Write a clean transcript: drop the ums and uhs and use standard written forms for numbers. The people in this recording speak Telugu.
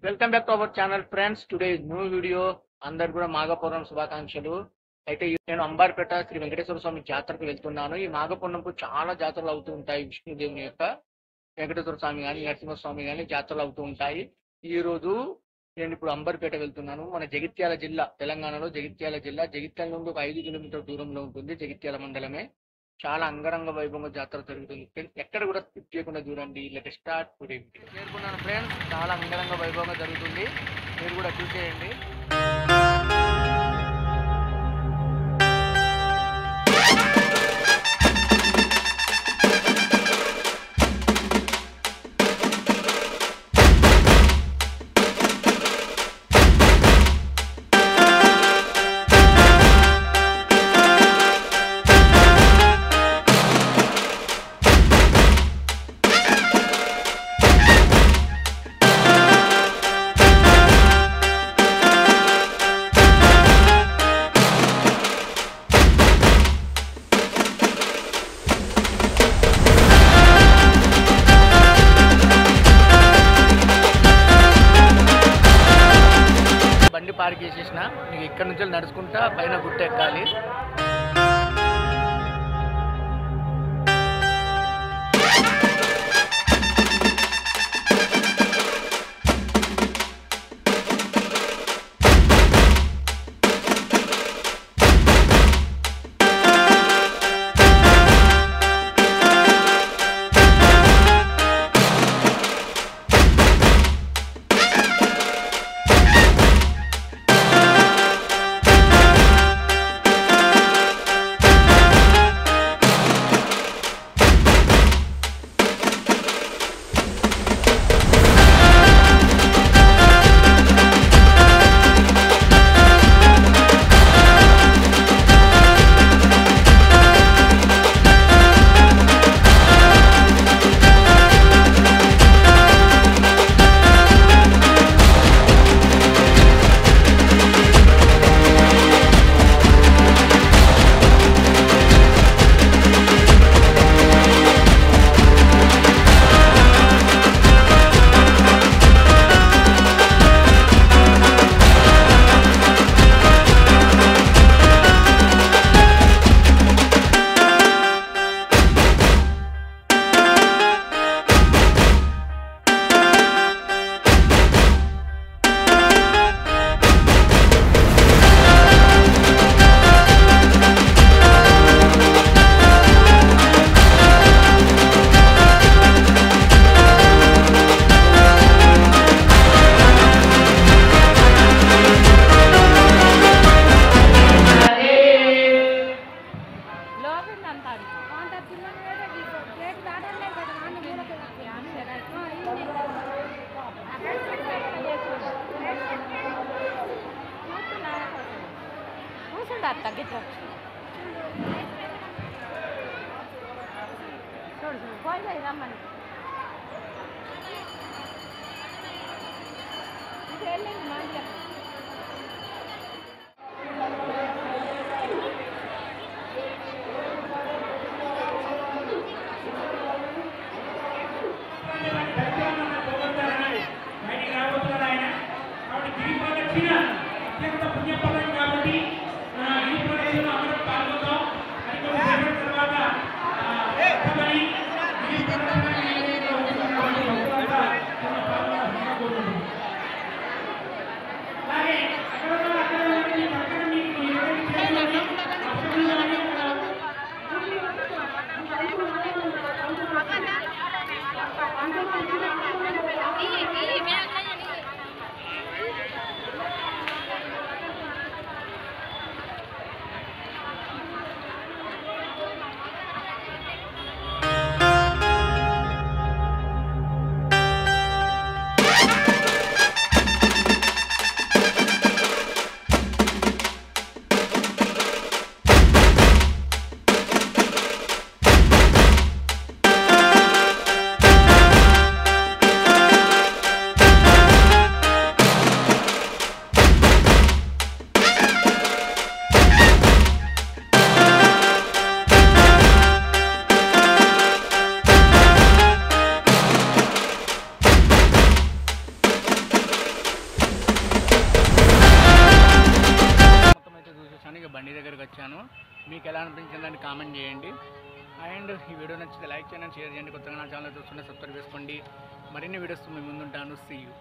Welcome back to our channel friends. Today new video. అందరు కూడా మాఘపూర్ణం శుభాకాంక్షలు. అయితే నేను అంబార్పేట శ్రీ వెంకటేశ్వర స్వామి జాతరకు వెళ్తున్నాను. ఈ మాఘపూర్ణంకు చాలా జాతరలు అవుతూ ఉంటాయి. విష్ణుదేవుని యొక్క వెంకటేశ్వర స్వామి కానీ నరసింహస్వామి కానీ జాతరలు అవుతూ ఉంటాయి. ఈ రోజు నేను ఇప్పుడు అంబర్పేట వెళ్తున్నాను. మన జగిత్యాల జిల్లా, తెలంగాణలో జగిత్యాల జిల్లా. జగిత్యాల నుండి ఒక 5 కిలోమీటర్ దూరంలో ఉంటుంది. జగిత్యాల మండలమే. చాలా అంగరంగ వైభవంగా జాతర జరుగుతుంది. ఎక్కడ కూడా స్కిప్ చేయకుండా చూడండి. Let start today. చేరుకున్నాను ఫ్రెండ్స్. చాలా అంగరంగ వైభవంగా జరుగుతుంది. మీరు కూడా చూసేయండి. బండి పార్క్ చేసేసిన. నీకు ఇక్కడ నుంచి నడుచుకుంటా పైన గుట్ట ఎక్కాలి. దగ్గరికి వచ్చాను. మీకు ఎలా అనిపించిందని కామెంట్ చేయండి. అండ్ ఈ వీడియో నచ్చితే లైక్ చేయండి, షేర్ చేయండి. కొత్తగా నా ఛానల్ చూస్తుంటే సబ్స్క్రైబ్ చేసుకోండి. మరిన్ని వీడియోస్ మీ ముందుంటాను. See you.